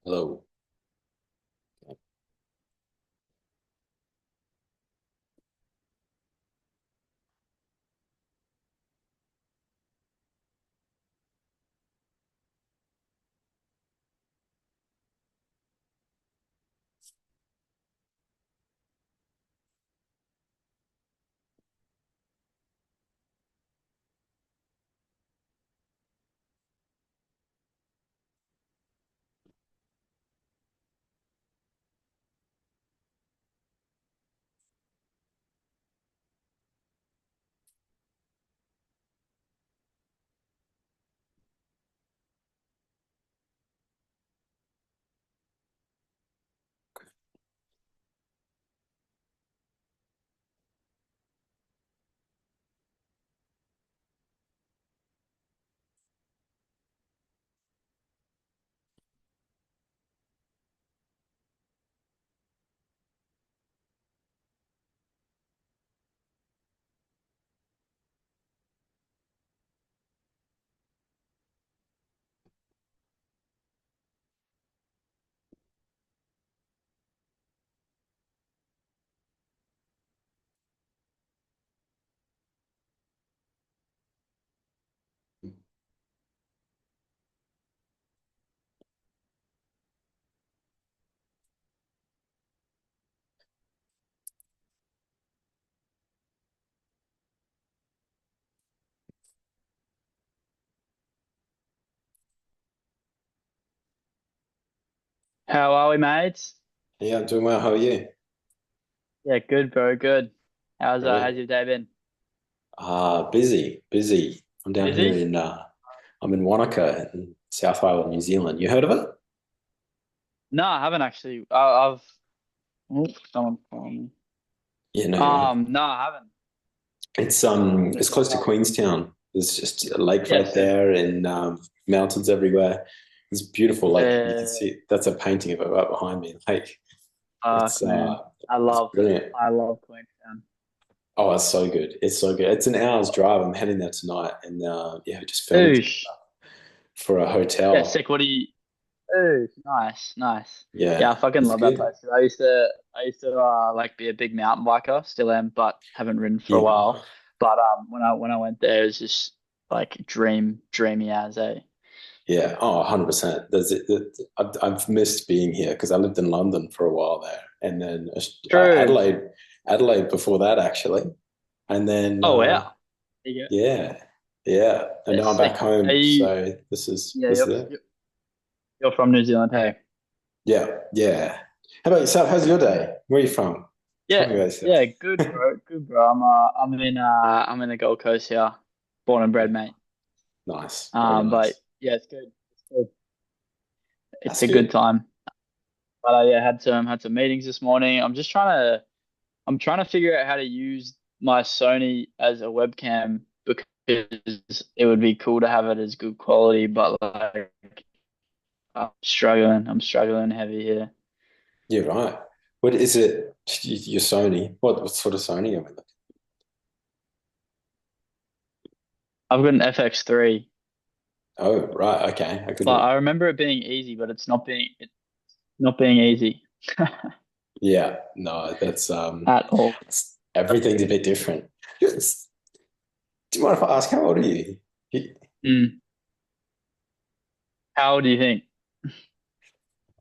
Hello. How are we, mates? Yeah, I'm doing well. How are you? Yeah, good, bro. Good. How's Great. your day been? Busy. I'm down here Busy? I'm in Wanaka in South Island, New Zealand. You heard of it? No, I haven't actually. I've someone calling me. Yeah, no, you're right. No, I haven't. It's close to Queenstown. There's just a lake Yeah, right sick. there and mountains everywhere. It's beautiful. Like you can Uh, see that's a painting of it right behind me. Like it's man, I it's love, brilliant. I love Queenstown. Oh, it's so good. It's so good. It's an hour's drive. I'm heading there tonight and yeah, just filming Oosh. for a Yeah, hotel. sick. What do you? Ooh, nice, nice. Yeah, I Yeah, fucking it's love that good. place. I used to like be a big mountain biker, still am, but haven't ridden for a Yeah. while. But when I went there, it was just like dreamy as a. Yeah, oh, 100%. I've missed being here because I lived in London for a while there, and then True. Adelaide before that actually, and then Oh yeah. There you go. yeah, yeah, and Yeah, now I'm back sick. Are home. you? So this is Yeah, this is it. you're from New Zealand, hey? Yeah, yeah. How about yourself? How's your day? Where are you from? Tell Yeah, me about yourself. yeah, good, bro. Good, bro. I'm in the Gold Coast here, born and bred, Yeah, mate. nice, very But nice. yeah, it's good. It's good. It's That's a good good. time. But yeah, had some meetings this morning. I'm trying to figure out how to use my Sony as a webcam because it would be cool to have it as good quality, but like I'm struggling heavy here. You're right. What is it? Your Sony? What sort of Sony are we looking? I've got an FX3. Oh, right. Okay, a good But one. I remember it being easy, but it's not being easy Yeah, no, at all. everything's a bit different. Yes. Do you mind if I ask how old are you? Mm. How old do you think?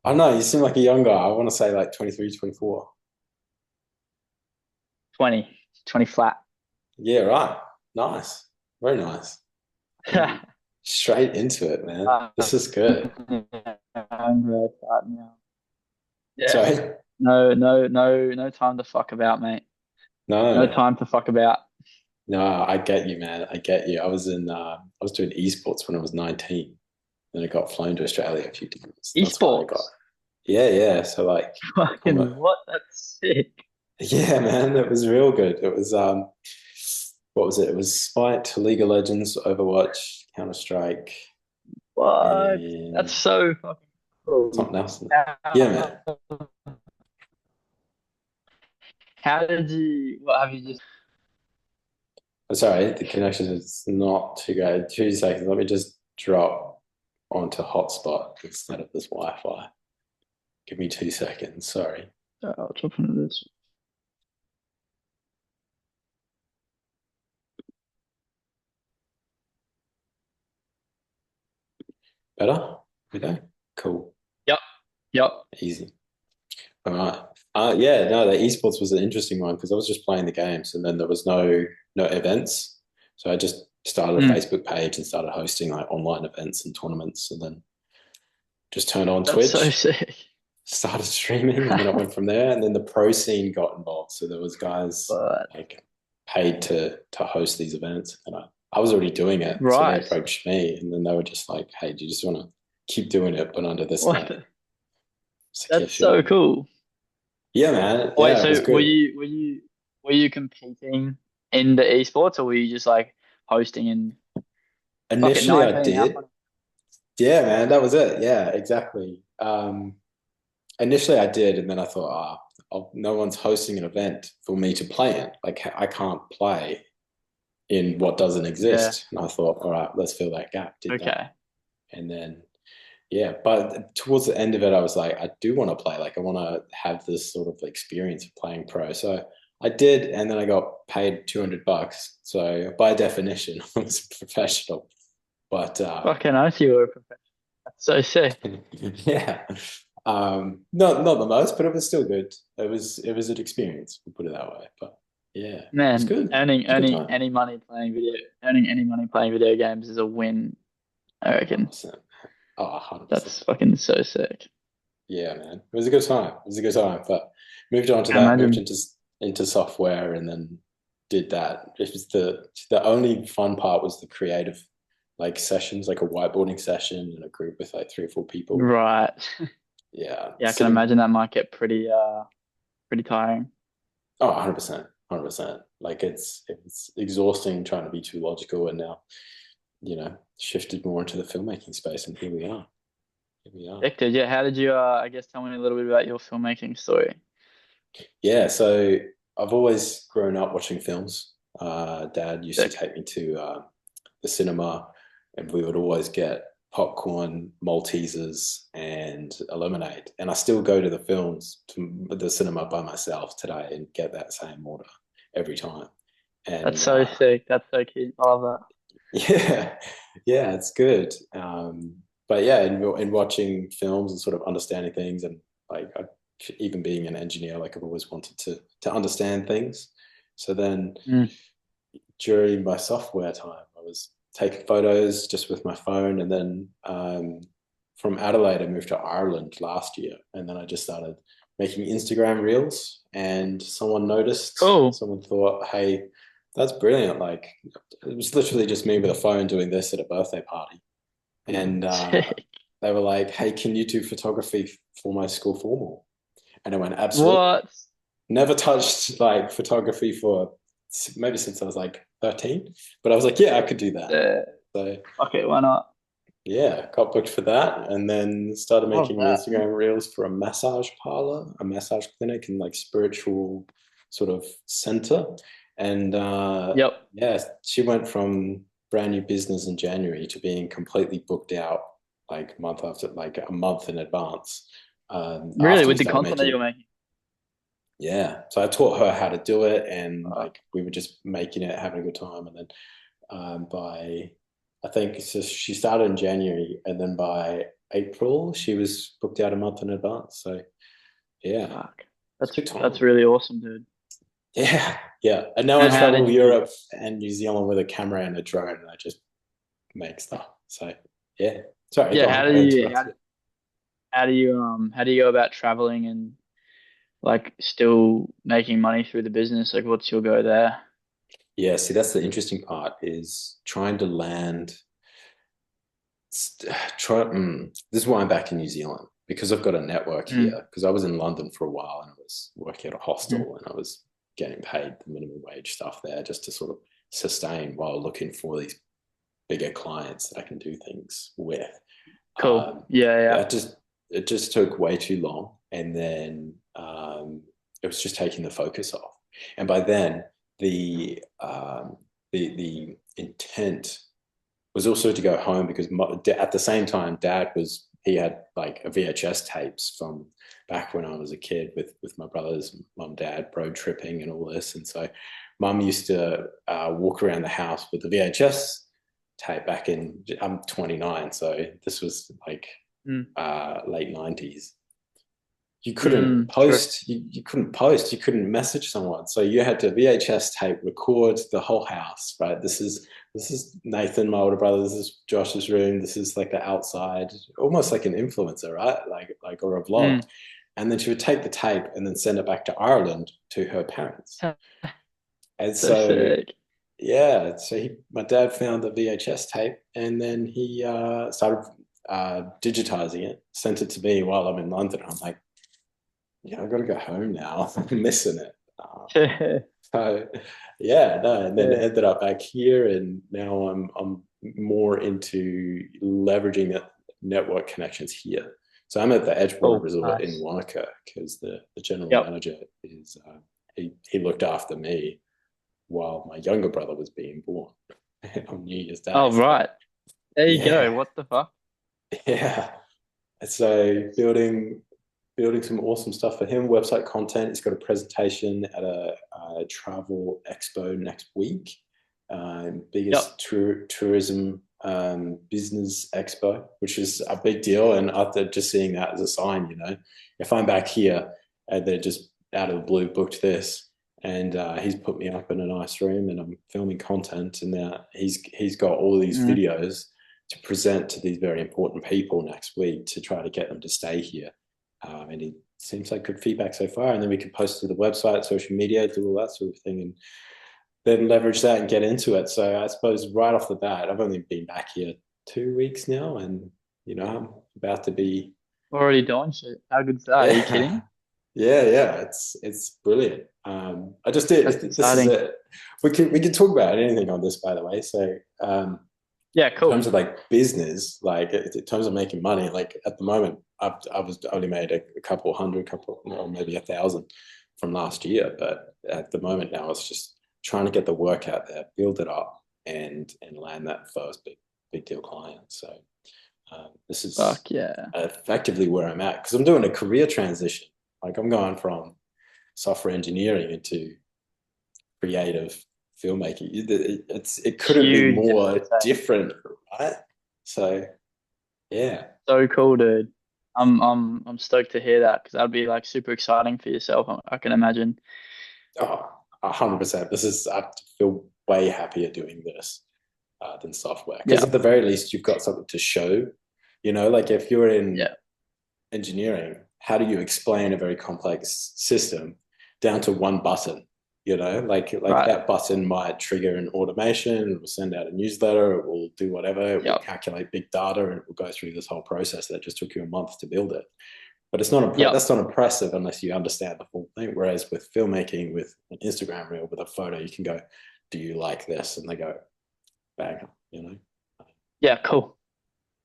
I don't know, you seem like a young guy. I want to say like 23, 24. 20 flat. Yeah, right. Nice. Very nice. Straight into it, man. Uh, This is good. I'm really starting now. Yeah. Sorry? No, no, no, no time to fuck about, mate. No No. time to fuck about. No, I get you, man. I get you. I was doing esports when I was 19. Then I got flown to Australia a few times. That's why I got Esports. yeah, yeah. So like I'm Fucking a what? That's sick. yeah, man, it was real good. It was what was it? It was Smite, League of Legends, Overwatch, Counter-Strike, What? That's and so fucking cool. something else. Yeah, man. How, how did you, what have you just, Sorry, the connection is not too good. 2 seconds. Let me just drop onto hotspot instead of this Wi-Fi. Give me 2 seconds. Sorry. I'll jump into this. Better? Okay. Cool. Yep. Yep. Easy. All right. Yeah, no, the esports was an interesting one because I was just playing the games and then there was no events. So I just started a Mm, Facebook page and started hosting like online events and tournaments and then just turned on that's so Twitch, sick. started streaming, and then it went from there. And then the pro scene got involved. So there was guys But like paid to host these events. And I was already doing it. So they right. approached me and then they were just like, hey, do you just want to keep doing it but under this What? name? It's like, yeah, That's so sure. cool. Yeah, man. Wait, Yeah, it was so were good. you competing in the esports, or were you just like hosting and fuck at Initially, I 19? How did. funny. Yeah, man, that was it. Yeah, exactly. Initially, I did, and then I thought, no one's hosting an event for me to play in. Like, I can't play in what doesn't Yeah. exist. And I thought, all right, let's fill that gap. Did that, Okay. and then yeah. But towards the end of it, I was like, I do want to play. Like, I want to have this sort of experience of playing pro. So I did, and then I got paid $200. So by definition, I was professional. But Fucking oath you were a professional. That's so sick. yeah. Not the most, but it was still good. It was an experience, we'll put it that way. But yeah, it was Man, good. It earning was a good earning time. any money playing video games is a win, I reckon. 100%. Oh, 100%. That's fucking so sick. Yeah, man. It was a good time. It was a good time. But moved on to I that, moved imagine. into software and then did that. It was the only fun part was the creative like sessions, like a whiteboarding session in a group with like 3 or 4 people. Right. Yeah. Yeah, I can Sitting. imagine that might get pretty tiring. Oh, 100%, 100%. Like it's exhausting trying to be too logical, and now shifted more into the filmmaking space, and here we are. Here we are. Victor, yeah, how did you I guess tell me a little bit about your filmmaking story? Yeah, so I've always grown up watching films. Dad used to Sick. take me to the cinema, and we would always get popcorn, Maltesers, and a lemonade. And I still go to the cinema by myself today and get that same order every time. That's And so sick. That's so cute. I love that. yeah, yeah, it's good. But yeah, in watching films and sort of understanding things, and like even being an engineer, like I've always wanted to understand things. So then Mm. during my software time, I was taking photos just with my phone, and then from Adelaide, I moved to Ireland last year, and then I just started making Instagram reels, and someone noticed. Cool. Someone thought, "Hey, that's brilliant!" Like it was literally just me with a phone doing this at a birthday party, and Sick. they were like, "Hey, can you do photography for my school formal?" And I went, "Absolutely." What? Never touched like photography for maybe since I was like 13, but I was like, yeah, I could do that. So Okay, why not? yeah, got booked for that, and then started Love making that. Instagram reels for a massage parlor, a massage clinic, and like spiritual sort of center. And Yep. yeah, she went from brand new business in January to being completely booked out like month after like a month in advance. Really, After we with the started content that you're making, making. yeah, so I taught her how to do it, and Uh, like we were just making it, having a good time, and then by I think so she started in January, and then by April she was booked out a month in advance. So yeah, fuck. it's a That's good that's time. really awesome, dude. Yeah, yeah. And now I And how travel did you Europe and New Zealand with a camera and a drone, and I just make stuff. So yeah, sorry, go yeah, on. I interrupted. how do you go about traveling and like still making money through the business? Like what's your go there? Yeah, see, that's the interesting part is trying to land. This is why I'm back in New Zealand because I've got a network Mm. here. Because I was in London for a while and I was working at a Mm. hostel and I was getting paid the minimum wage stuff there just to sort of sustain while looking for these bigger clients that I can do things with. Cool. Um, Yeah, yeah. that just it just took way too long, and then it was just taking the focus off. And by then, the intent was also to go home because at the same time, Dad was he had like a VHS tapes from back when I was a kid with my brothers, mum, dad, road tripping and all this. And so mum used to walk around the house with the VHS tape back in, I'm 29. So this was like Mm. late 90s. You couldn't Mm. True. post, you couldn't post, you couldn't message someone. So you had to VHS tape record the whole house, right? This is Nathan, my older brother, this is Josh's room, this is like the outside, almost like an influencer, right? Like or a vlog. Mm. And then she would take the tape and then send it back to Ireland to her parents. And So so sick. yeah, so my dad found the VHS tape and then he started digitizing it, sent it to me while I'm in London. I'm like, yeah, I've got to go home now. I'm missing it. So yeah, no, and then Yeah. ended up back here, and now I'm more into leveraging the network connections here. So I'm at the Edgewater Cool. Resort in Nice. Wanaka because the general Yep. manager is he looked after me while my younger brother was being born on New Year's Day. Oh, So right. There you go. yeah, What the fuck? yeah. So building some awesome stuff for him. Website content. He's got a presentation at a travel expo next week. Yep. Biggest tourism business expo, which is a big deal. And after just seeing that as a sign, if I'm back here and they're just out of the blue booked this, and he's put me up in a nice room, and I'm filming content, and now he's got all these Mm. videos to present to these very important people next week to try to get them to stay here. And it seems like good feedback so far. And then we can post to the website, social media, do all that sort of thing, and then leverage that and get into it. So I suppose right off the bat, I've only been back here 2 weeks now, and I'm about to be, Already doing shit. How good's that? Are you yeah, kidding? yeah. It's brilliant. I just That's did. This is exciting. it. We can talk about anything on this, by the way. So Yeah, in terms cool. of like business, like in terms of making money, like at the moment, I was only made a couple hundred, or maybe 1,000 from last year. But at the moment now, it's just trying to get the work out there, build it up, and land that first big deal client. So this is Fuck yeah. effectively where I'm at because I'm doing a career transition. Like I'm going from software engineering into creative filmmaking. It couldn't be Huge more difference, eh? different, right? So yeah, So cool, dude. I'm stoked to hear that because that'd be like super exciting for yourself. I can imagine. oh, 100%. I feel way happier doing this than software because Yeah. at the very least you've got something to show. Like if you're in Yeah. engineering, how do you explain a very complex system down to one button? Like Right. that button might trigger an automation, it will send out a newsletter, it will do whatever, it will Yep. calculate big data, and it will go through this whole process that just took you a month to build it. But Yep. that's not impressive unless you understand the full thing. Whereas with filmmaking, with an Instagram reel, with a photo, you can go, "Do you like this?" And they go, "Bang," Yeah. Cool.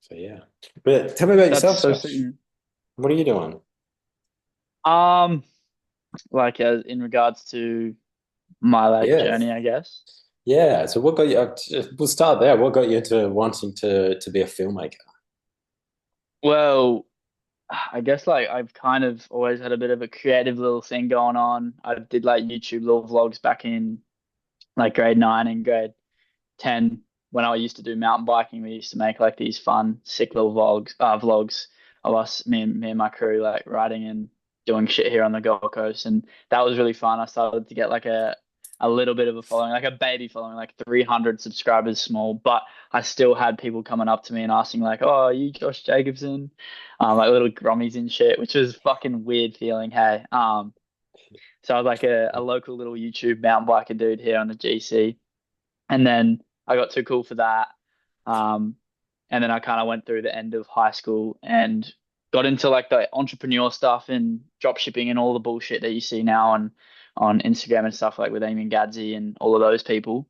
So yeah. But tell me about That's yourself, so Josh. soon. What are you doing? Um, like as in regards to my like Yes. journey, I guess. Yeah. So what got you? We'll start there. What got you into wanting to be a filmmaker? Well, I guess like I've kind of always had a bit of a creative little thing going on. I did like YouTube little vlogs back in like grade 9 and grade 10 when I used to do mountain biking. We used to make like these fun, sick little vlogs of us, me and my crew, like riding and doing shit here on the Gold Coast, and that was really fun. I started to get like a little bit of a following, like a baby following, like 300 subscribers small, but I still had people coming up to me and asking like, "Oh, are you Josh Jacobsen?" Like little grummies and shit, which was fucking weird feeling. Hey, so I was like a local little YouTube mountain biker dude here on the GC, and then I got too cool for that. Um, and then I kind of went through the end of high school and got into like the entrepreneur stuff and drop shipping and all the bullshit that you see now on Instagram and stuff like with Amy and Gadsy and all of those people.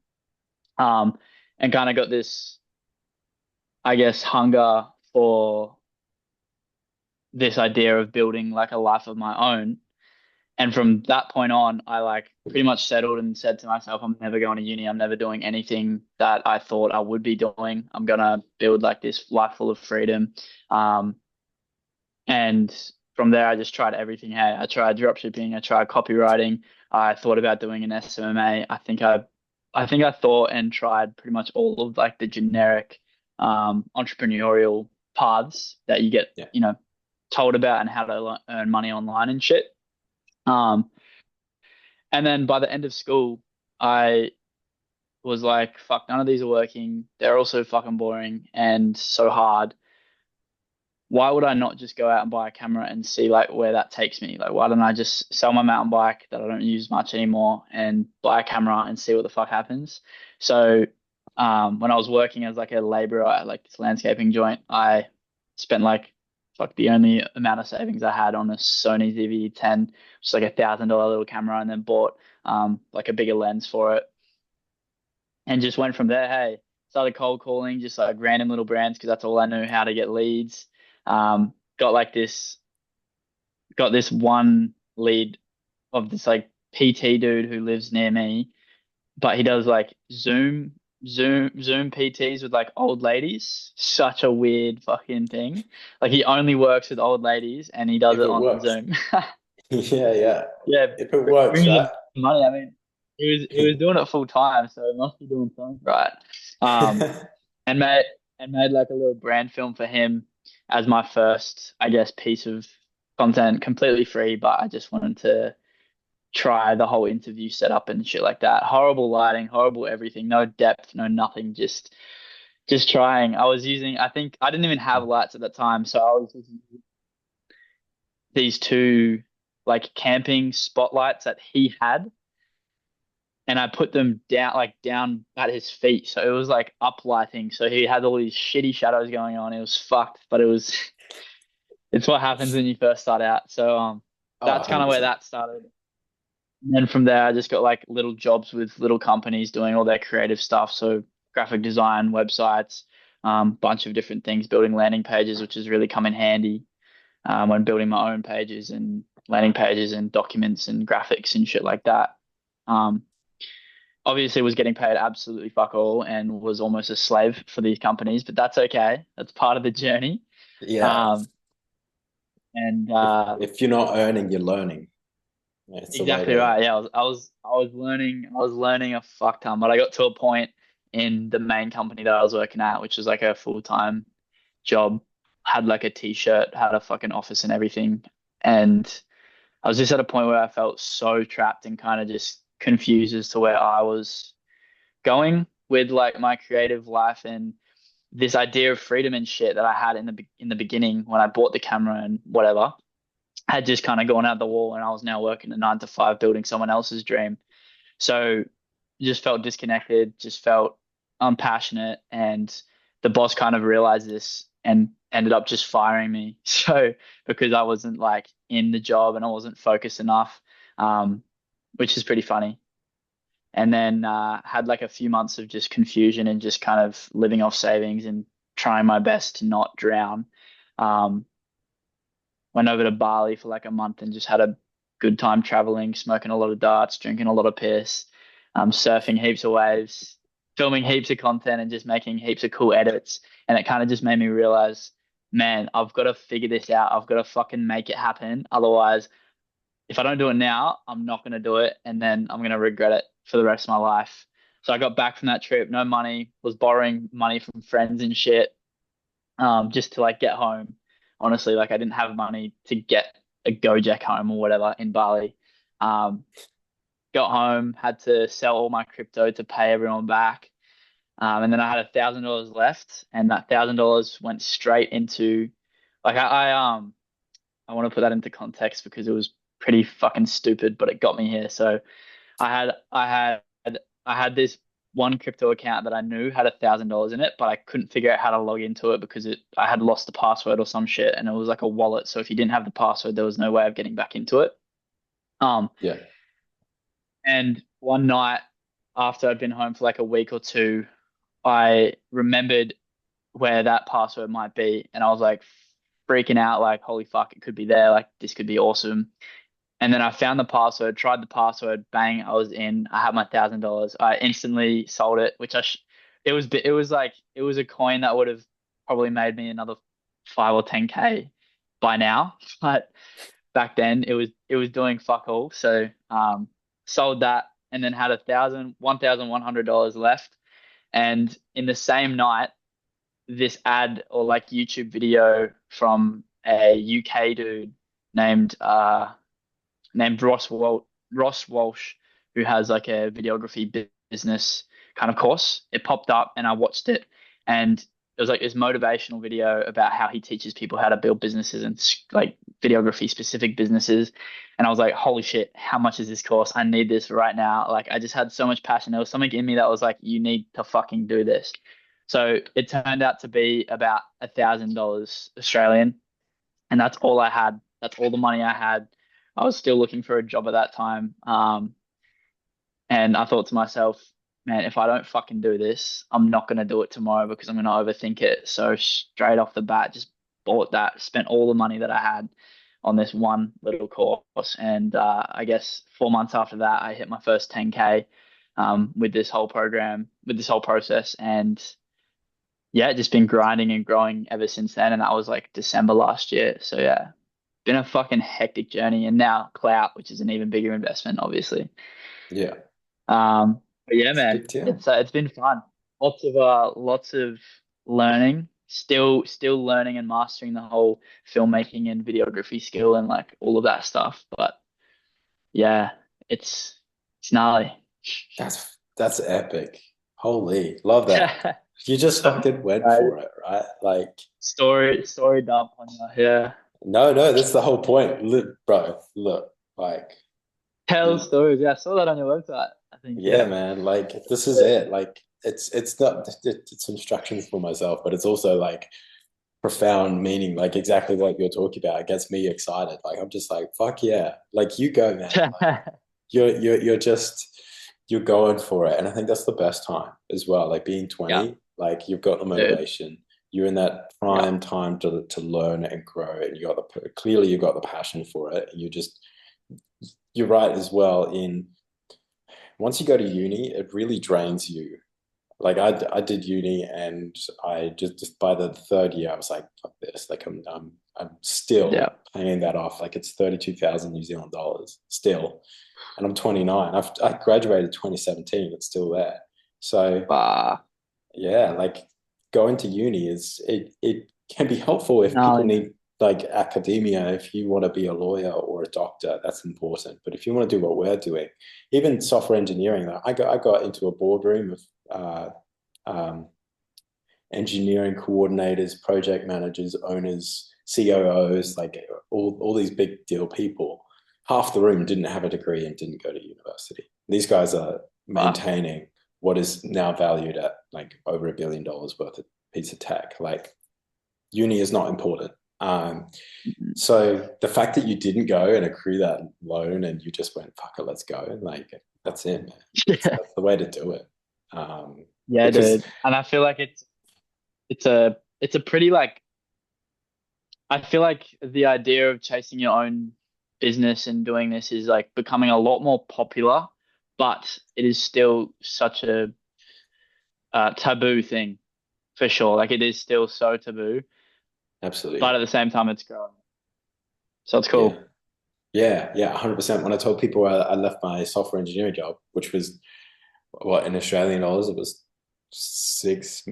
Um, and kind of got this, I guess, hunger for this idea of building like a life of my own. And from that point on, I like pretty much settled and said to myself, I'm never going to uni. I'm never doing anything that I thought I would be doing. I'm gonna build like this life full of freedom. Um, And from there, I just tried everything. Hey, I tried dropshipping, I tried copywriting, I thought about doing an SMMA. I think I thought and tried pretty much all of like the generic entrepreneurial paths that you get, Yeah. told about and how to earn money online and shit. Um, and then by the end of school, I was like, fuck, none of these are working. They're also fucking boring and so hard. Why would I not just go out and buy a camera and see like where that takes me? Like, why don't I just sell my mountain bike that I don't use much anymore and buy a camera and see what the fuck happens? So, when I was working as like a laborer at like this landscaping joint, I spent like fuck the only amount of savings I had on a Sony ZV-10, which is like $1,000 little camera, and then bought like a bigger lens for it and just went from there. Hey, started cold calling just like random little brands because that's all I knew how to get leads. Um, got like this, got this one lead of this like PT dude who lives near me, but he does like Zoom PTs with like old ladies. Such a weird fucking thing. Like he only works with old ladies and he does If it it on works. Zoom. Yeah, yeah. Yeah, If it works, brings right? in money. I mean, he was doing it full time, so he must be doing something right. Um, and made like a little brand film for him as my first, I guess, piece of content, completely free. But I just wanted to try the whole interview setup and shit like that. Horrible lighting, horrible everything, no depth, no nothing. Just trying. I was using. I think I didn't even have lights at that time, so I was using these two like camping spotlights that he had, and I put them down like down at his feet. So it was like uplighting. So he had all these shitty shadows going on. It was fucked, but it's what happens when you first start out. So Oh, that's kind of where 100%. that started. And then from there I just got like little jobs with little companies doing all their creative stuff. So graphic design, websites, bunch of different things, building landing pages, which has really come in handy when building my own pages and landing pages and documents and graphics and shit like that. Um, Obviously was getting paid absolutely fuck all and was almost a slave for these companies, but that's okay. That's part of the journey. Yeah. Um, and If you're not earning, you're learning. Yeah, it's the way exactly to. right. Yeah, I was learning a fuck ton, but I got to a point in the main company that I was working at, which was like a full-time job, had like a t-shirt, had a fucking office and everything. And I was just at a point where I felt so trapped and kind of just confused as to where I was going with like my creative life and this idea of freedom and shit that I had in the beginning when I bought the camera and whatever had just kind of gone out the wall, and I was now working a 9 to 5 building someone else's dream. So just felt disconnected, just felt unpassionate, and the boss kind of realized this and ended up just firing me. So because I wasn't like in the job and I wasn't focused enough, um, which is pretty funny. And then had like a few months of just confusion and just kind of living off savings and trying my best to not drown. Um, Went over to Bali for like a month and just had a good time traveling, smoking a lot of darts, drinking a lot of piss, surfing heaps of waves, filming heaps of content, and just making heaps of cool edits. And it kind of just made me realize, man, I've got to figure this out. I've got to fucking make it happen. Otherwise, if I don't do it now, I'm not going to do it. And then I'm going to regret it for the rest of my life. So I got back from that trip, no money, was borrowing money from friends and shit, just to like get home. Honestly, like I didn't have money to get a Gojek home or whatever in Bali. Um, Got home, had to sell all my crypto to pay everyone back. And then I had $1,000 left, and that $1,000 went straight into like I want to put that into context because it was pretty fucking stupid, but it got me here. So I had this one crypto account that I knew had $1,000 in it, but I couldn't figure out how to log into it because I had lost the password or some shit, and it was like a wallet. So if you didn't have the password, there was no way of getting back into it. Um, Yeah. and one night after I'd been home for like a week or two, I remembered where that password might be, and I was like freaking out, like holy fuck, it could be there, like this could be awesome. And then I found the password, tried the password, bang, I was in. I had my $1,000. I instantly sold it, which it was like it was a coin that would have probably made me another 5 or 10K. by now, but back then it was doing fuck all. So sold that and then had $1,100 left. And in the same night, this ad or like YouTube video from a UK dude named named Ross Walsh, who has like a videography business kind of course. It popped up and I watched it, and it was like this motivational video about how he teaches people how to build businesses and like videography specific businesses. And I was like, holy shit, how much is this course? I need this right now. Like I just had so much passion. There was something in me that was like, you need to fucking do this. So it turned out to be about $1,000 Australian, and that's all I had. That's all the money I had. I was still looking for a job at that time. And I thought to myself, man, if I don't fucking do this, I'm not going to do it tomorrow because I'm going to overthink it. So straight off the bat, just bought that, spent all the money that I had on this one little course. And I guess 4 months after that, I hit my first 10K with this whole program, with this whole process. And yeah, just been grinding and growing ever since then. And that was like December last year. So yeah, been a fucking hectic journey. And now clout, which is an even bigger investment, obviously. Yeah, But yeah, it's a man, big deal. it's been fun. Lots of learning. Still learning and mastering the whole filmmaking and videography skill and like all of that stuff. But yeah, it's gnarly. That's epic. Holy, love that. You just fucking went Right. for it, right? Like, Story dump on you. Yeah. no, no, that's the whole point. Look, bro, look, like, Tell you, stories. Yeah, I saw that on your website. I think, yeah, yeah. man, like, this is it. Like, it's not, it's instructions for myself, but it's also like profound meaning, like exactly what you're talking about. It gets me excited. Like, I'm just like, fuck yeah. Like, you go, man. Like, you're just you're going for it, and I think that's the best time as well, like being Yeah, 20, like you've got the dude. motivation, you're in that Yeah. prime time to learn and grow, and you got the clearly you got the passion for it, and you're right as well in once you go to uni it really drains you. Like I did uni and I just by the third year I was like, fuck this. Like I'm still Yeah. paying that off. Like it's 32,000 New Zealand dollars still. And I'm 29. I graduated 2017. It's still there. So Bah. yeah, like going to uni it can be helpful if people Gnarly, man. need like academia. If you want to be a lawyer or a doctor, that's important. But if you want to do what we're doing, even software engineering, like I got into a boardroom of um, engineering coordinators, project managers, owners, COOs, like all these big deal people. Half the room didn't have a degree and didn't go to university. These guys are Bah. maintaining what is now valued at like over $1 billion worth of piece of tech. Like uni is not important. Mhm. So the fact that you didn't go and accrue that loan and you just went, fuck it, let's go. Like that's it, man. Yeah. That's the way to do it. Um, Yeah, because dude. And I feel like it's a pretty like I feel like the idea of chasing your own business and doing this is like becoming a lot more popular, but it is still such a taboo thing for sure. Like it is still so taboo, but absolutely. at the same time, it's growing. So it's Yeah. cool. Yeah. Yeah. 100%. When I told people I left my software engineering job, which was what in Australian dollars, it was six,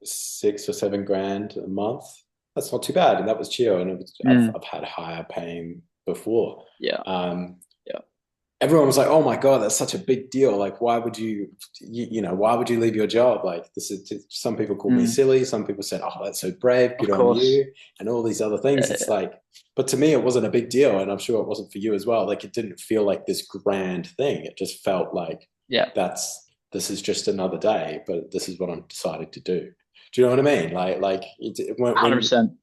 6 or 7 grand a month. That's not too bad. And that was chill. And Mm. I've had higher paying before. Yeah. Um, Yeah. everyone was like, "Oh my God, that's such a big deal. Like, why would why would you leave your job? Like, this is." Some people called me Mm. silly. Some people said, "Oh, that's so brave. Good Of on course. you," and all these other things. It's Yeah. like, but to me, it wasn't a big deal, and I'm sure it wasn't for you as well. Like, it didn't feel like this grand thing. It just felt like Yeah. this is just another day, but this is what I'm deciding to do. Do you know what I mean? Like when 100%.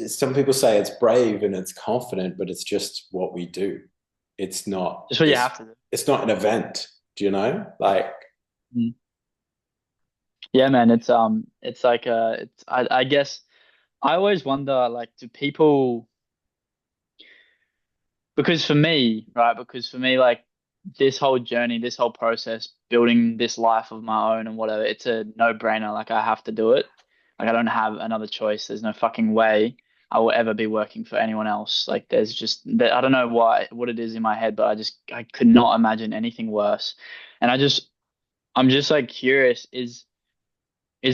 some people say it's brave and it's confident, but it's just what we do. It's not Just what you this. have to do. It's not an event. Do you know? Like, Mm. Yeah, man. It's like I guess I always wonder like do people because for me, right? Because for me, like this whole journey, this whole process, building this life of my own and whatever, it's a no-brainer. Like I have to do it. Like I don't have another choice. There's no fucking way. I will ever be working for anyone else. Like there's just I don't know what it is in my head, but I could not imagine anything worse. And I'm just like curious, is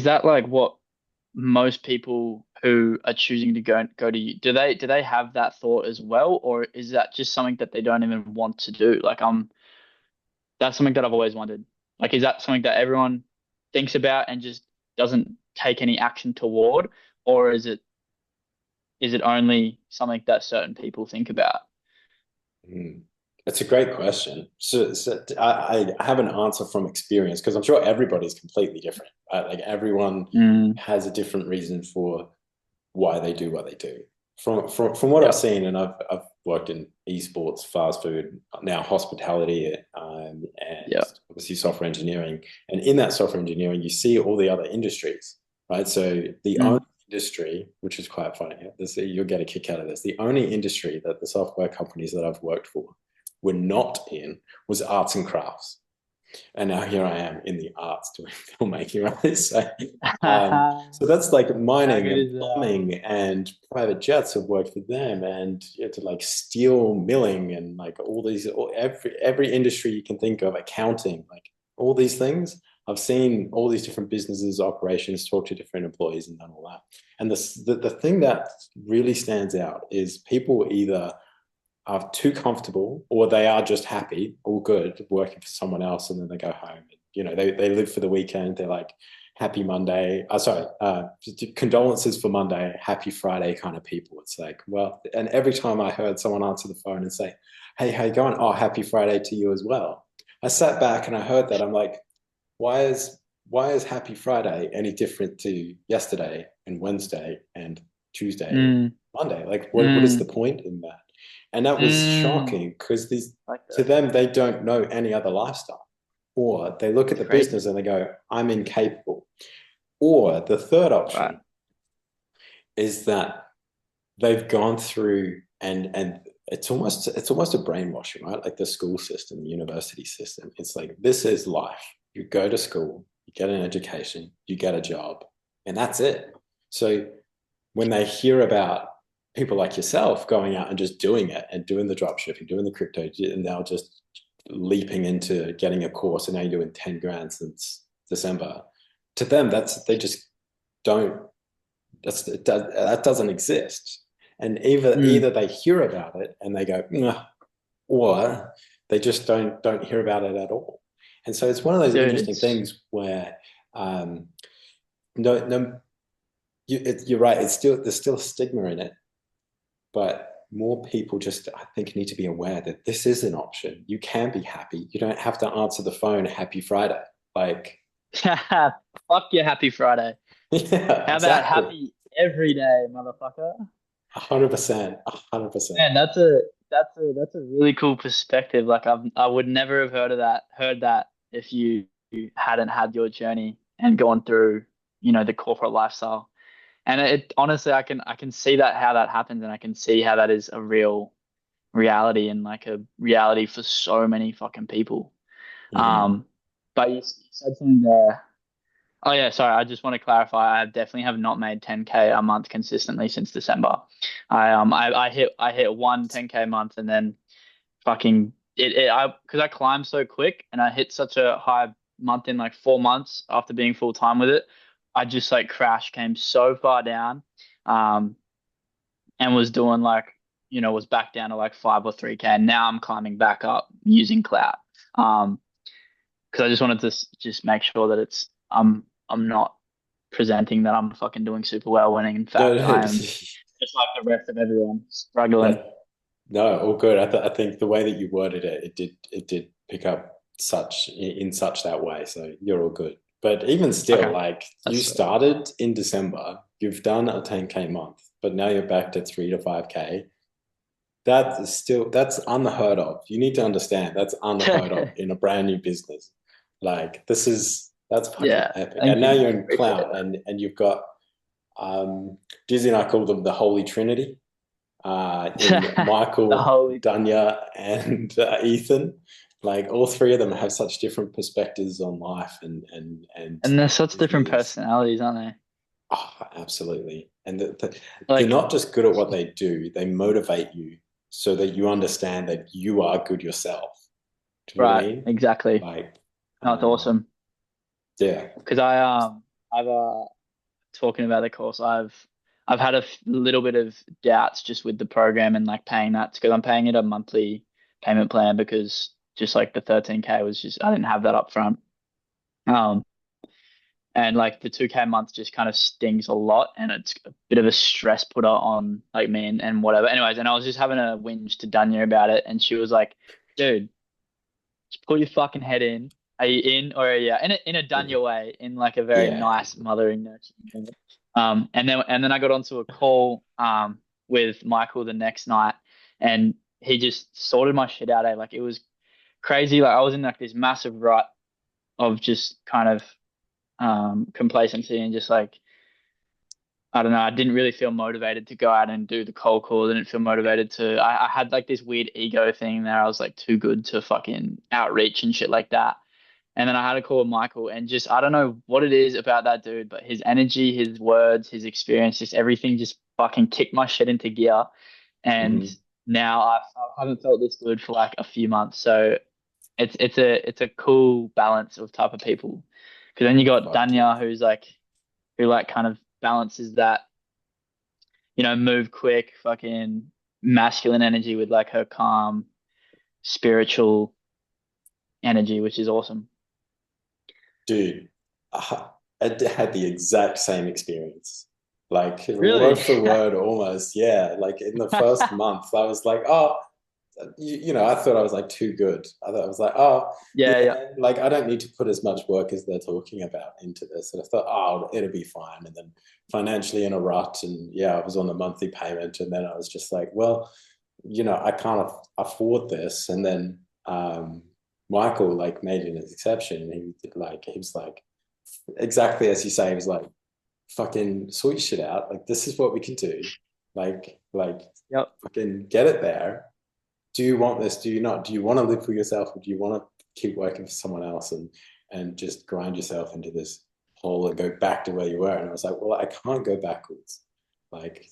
that like what most people who are choosing to go to you, do they have that thought as well, or is that just something that they don't even want to do? Like that's something that I've always wondered. Like, is that something that everyone thinks about and just doesn't take any action toward, or is it only something that certain people think about? Mm. That's a great question. I have an answer from experience because I'm sure everybody's completely different. Right? Like everyone Mm, has a different reason for why they do what they do. From what I've yeah. seen, and I've worked in esports, fast food, now hospitality, and Yeah. obviously software engineering. And in that software engineering, you see all the other industries, right? So the only Mm, industry, which is quite funny, you'll get a kick out of this. The only industry that the software companies that I've worked for were not in was arts and crafts. And now here I am in the arts doing filmmaking, right? So that's like how mining good and is that? plumbing and private jets have worked for them, and you know, to like steel milling and like all these, every industry you can think of, accounting, like all these things. I've seen all these different businesses, operations, talk to different employees, and done all that. And the thing that really stands out is people either are too comfortable or they are just happy, all good, working for someone else, and then they go home. You know, they live for the weekend. They're like happy Monday. Sorry, condolences for Monday, happy Friday kind of people. It's like, well, and every time I heard someone answer the phone and say, "Hey, how you going?" "Oh, happy Friday to you as well." I sat back and I heard that. I'm like, why is Happy Friday any different to yesterday and Wednesday and Tuesday, Mm, Monday? Like, what is the mm, point in that? And that was mm. shocking because these Like to that. them they don't know any other lifestyle, or they look at It's the crazy. business and they go, "I'm incapable." Or the third Right. option is that they've gone through and it's almost a brainwashing, right? Like the school system, the university system. It's like this is life. You go to school, you get an education, you get a job, and that's it. So when they hear about people like yourself going out and just doing it and doing the drop shipping, doing the crypto, and now just leaping into getting a course, and now you're doing 10 grand since December. To them, they just don't that doesn't exist. And Mm. either they hear about it and they go, "Nah," or they just don't hear about it at all. And so it's one of those Dude, interesting it's things where um, no, you're right. It's still there's still a stigma in it, but more people just I think need to be aware that this is an option. You can be happy. You don't have to answer the phone Happy Friday. Like, fuck your happy Friday. yeah, How about exactly. happy every day, motherfucker? 100%, 100%. Man, that's a really cool perspective. Like I would never have heard that if you hadn't had your journey and gone through, the corporate lifestyle. And it honestly, I can see that how that happens, and I can see how that is a real reality and like a reality for so many fucking people. Mm. But you said something there. Oh yeah, sorry. I just want to clarify. I definitely have not made 10K a month consistently since December. I hit one 10K month, and then fucking I because I climbed so quick and I hit such a high month in like 4 months after being full time with it. I just like crashed, came so far down, um, and was doing like was back down to like 5 or 3K. And now I'm climbing back up using cloud. Um, because I just wanted to just make sure that I'm not presenting that I'm fucking doing super well when in No, fact I am just like the rest of everyone struggling. that no, all good. I think the way that you worded it, it did pick up such in such that way. So you're all good. But even still, Okay, like you that's sweet. started in December, you've done a 10K month, but now you're back to 3 to 5K. That's unheard of. You need to understand that's unheard of in a brand new business. Like that's fucking Yeah, epic. And thank now you, you're man. in Appreciate cloud, that. and you've got Dizzy and I call them the Holy Trinity in The Michael, holy Dunya, and Ethan. Like all three of them have such different perspectives on life and And they're such different business. personalities, aren't they? Oh, absolutely. And they're Like, not just good at what they do, they motivate you so that you understand that you are good yourself. Do you know what I right, mean? exactly. Like, That's um, awesome. yeah. Because I've talking about the course, I've had little bit of doubts just with the program and like paying that because I'm paying it a monthly payment plan because just like the 13K was just I didn't have that up front. Um, and like the 2K a month just kind of stings a lot and it's a bit of a stress putter on like me and whatever. Anyways, and I was just having a whinge to Danya about it and she was like, dude, just put your fucking head in. Are you in or are you in a Danya way, in like a very Yeah. nice mothering nurturing way. And then I got onto a call with Michael the next night and he just sorted my shit out. Like it was crazy. Like I was in like this massive rut of just kind of complacency and just like I don't know. I didn't really feel motivated to go out and do the cold call. I didn't feel motivated to. I had like this weird ego thing there. I was like too good to fucking outreach and shit like that. And then I had a call with Michael, and just I don't know what it is about that dude, but his energy, his words, his experience, just everything just fucking kicked my shit into gear. And Hmm. now I haven't felt this good for like a few months. So it's a cool balance of type of people. Because then you got Fuck yeah. Danya, who like kind of balances that, move quick, fucking masculine energy with like her calm, spiritual energy, which is awesome. Dude, I had the exact same experience. Like word Really? for word, almost. Yeah. Like in the first month, I was like, oh, I thought I was like too good. I thought I was like, oh, Yeah, yeah. yeah, like I don't need to put as much work as they're talking about into this. And I thought, oh, it'll be fine. And then financially in a rut, and yeah, I was on a monthly payment, and then I was just like, well, I can't afford this. And then Michael like made an exception. He was like exactly as you say. He was like, fucking sort your shit out. Like this is what we can do. Like Yep. fucking get it there. Do you want this? Do you not? Do you want to live for yourself, or do you want to keep working for someone else and just grind yourself into this hole and go back to where you were? And I was like, well, I can't go backwards. Like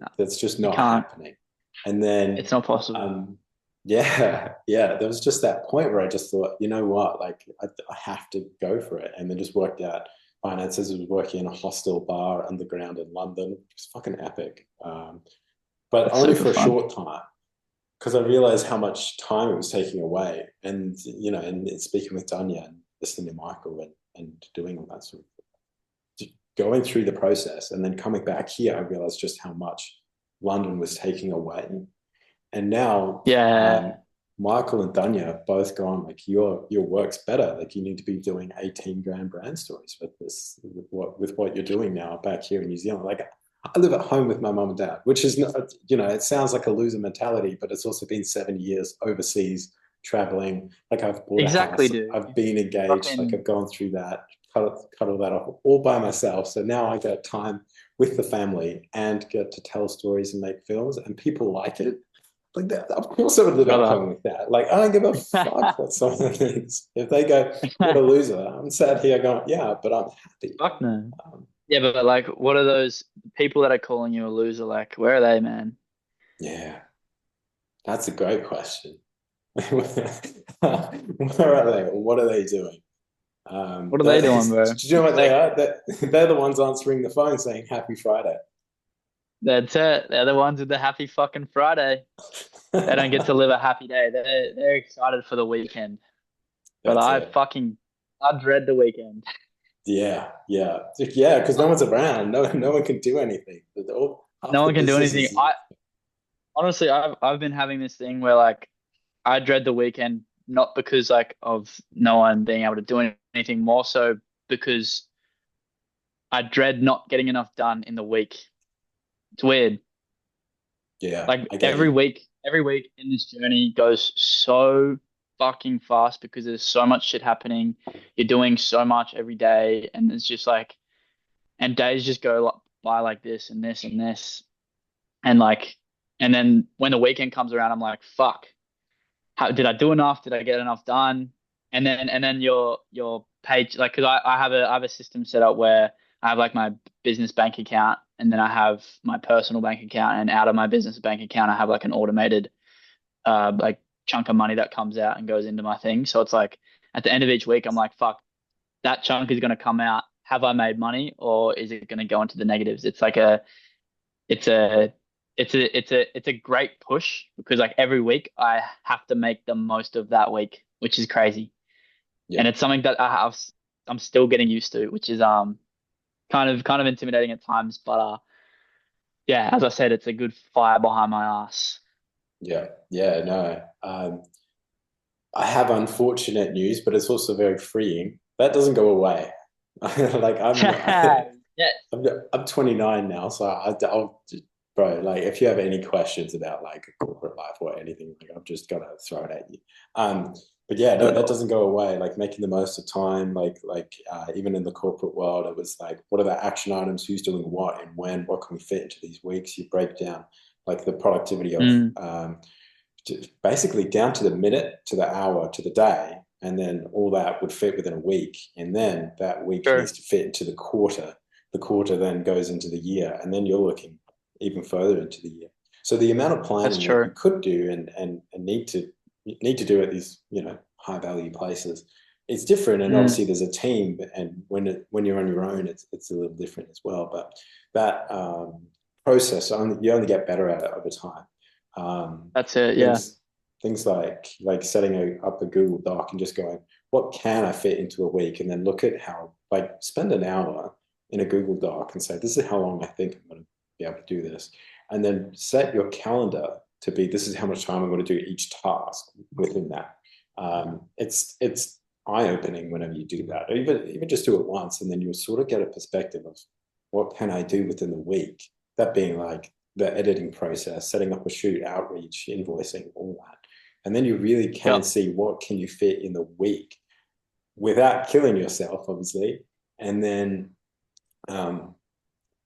No, that's just you not can't. happening. And then It's not possible. um yeah, yeah, there was just that point where I just thought, you know what, like I have to go for it. And then just worked out finances. I was working in a hostel bar underground in London. It was fucking epic. But That's only super for a fun. short time because I realized how much time it was taking away. And, and speaking with Danya and listening to Michael and doing all that sort of going through the process and then coming back here, I realized just how much London was taking away. And now Yeah. Michael and Danya have both gone like your work's better. Like you need to be doing 18 grand brand stories with this with what you're doing now back here in New Zealand. Like I live at home with my mom and dad, which is not, it sounds like a loser mentality, but it's also been 7 years overseas traveling. Like I've bought a Exactly, house, dude. I've been engaged, like Fucking I've gone through that, cut all that off all by myself. So now I get time with the family and get to tell stories and make films, and people like it like that. Of course, I would live at brother. home with that. Like, I don't give a fuck what someone thinks. If they go, "You're a loser," I'm sat here going, "Yeah, but I'm happy." Fuck no. Um, Yeah, but like, what are those people that are calling you a loser? Like, where are they, man? yeah, that's a great question. Where are they? What are they doing? What are they doing, Do bro? you know what they Like, are? They're the ones answering the phone saying "Happy Friday." that's it. They're the ones with the happy fucking Friday. They don't get to live a happy day. They're excited for the weekend. But That's it. I dread the weekend. Yeah, yeah, yeah. Because no one's around. No one can do anything. Half No the one can do anything. businesses. I honestly, I've been having this thing where like I dread the weekend not because like of no one being able to do anything, more so because I dread not getting enough done in the week. It's weird. Yeah, Like I get you. every week in this journey goes so fucking fast because there's so much shit happening. You're doing so much every day, and it's just like, and days just go by like this and this and this, and like, and then when the weekend comes around, I'm like, fuck, how did I do enough? Did I get enough done? And then your page, like, because I have a system set up where I have like my business bank account, and then I have my personal bank account, and out of my business bank account, I have like an automated like chunk of money that comes out and goes into my thing. So it's like at the end of each week, I'm like, fuck, that chunk is going to come out. Have I made money, or is it going to go into the negatives? It's like it's a, it's a great push because like every week I have to make the most of that week, which is crazy, Yeah. and it's something that I'm still getting used to, which is kind of intimidating at times, but yeah, as I said, it's a good fire behind my ass. Yeah. Yeah. No. I have unfortunate news, but it's also very freeing. That doesn't go away. Like Yeah, I'm 29 now, so I'll bro. Like, if you have any questions about like corporate life or anything, like I'm just gonna throw it at you. But yeah, no, that doesn't go away. Like making the most of time, even in the corporate world, it was like, what are the action items? Who's doing what and when? What can we fit into these weeks? You break down like the productivity of mm, basically down to the minute, to the hour, to the day, and then all that would fit within a week, and then that week needs true. to fit into the quarter. The quarter then goes into the year, and then you're looking even further into the year. So the amount of That's planning that you true. could do and need to do at these high value places, it's different. And Mm, obviously there's a team, and when you're on your own, it's a little different as well. But that process, you only get better at it over time. Um, that's it. Yeah. things like setting up a Google Doc and just going, what can I fit into a week, and then look at how, like, spend an hour in a Google Doc and say, this is how long I think I'm going to be able to do this, and then set your calendar to be, this is how much time I'm going to do each task within that. It's eye opening whenever you do that, or even just do it once, and then you'll sort of get a perspective of what can I do within the week. That being like the editing process, setting up a shoot, outreach, invoicing, all that. And then you really can Yep. see what can you fit in the week without killing yourself, obviously. And then um,